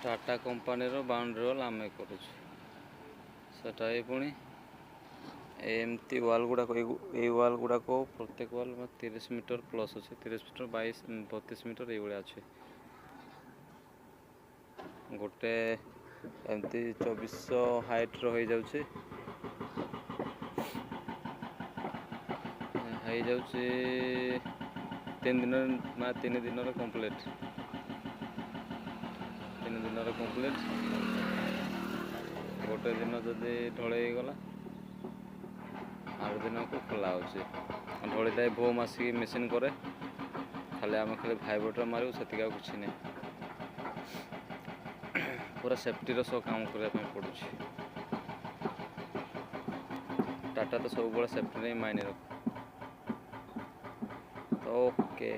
Tata company boundary wall आम करूँ सेटा पुणी एमती वाल गुड़ाक ये वाल गुड़ाक प्रत्येक वाल 30 मीटर प्लस अच्छे 30 मीटर 32 मीटर ये अच्छे गोटे एमती 2400 हाइट रो हो जाउछे हो जाउछे 3 दिन कंप्लीट 3 दिन कंप्लीट गोटे दिन जदि ढले गला आठ दिन को खोला ढोली भोम आसिक मेसीन करे खाली आम खाली भाइब्रेटर मारू से कुछ नहीं पूरा सेफ्टी सह काम करने पड़ू टाटा तो सब सेफ्टी नहीं मायने रख तो ओके।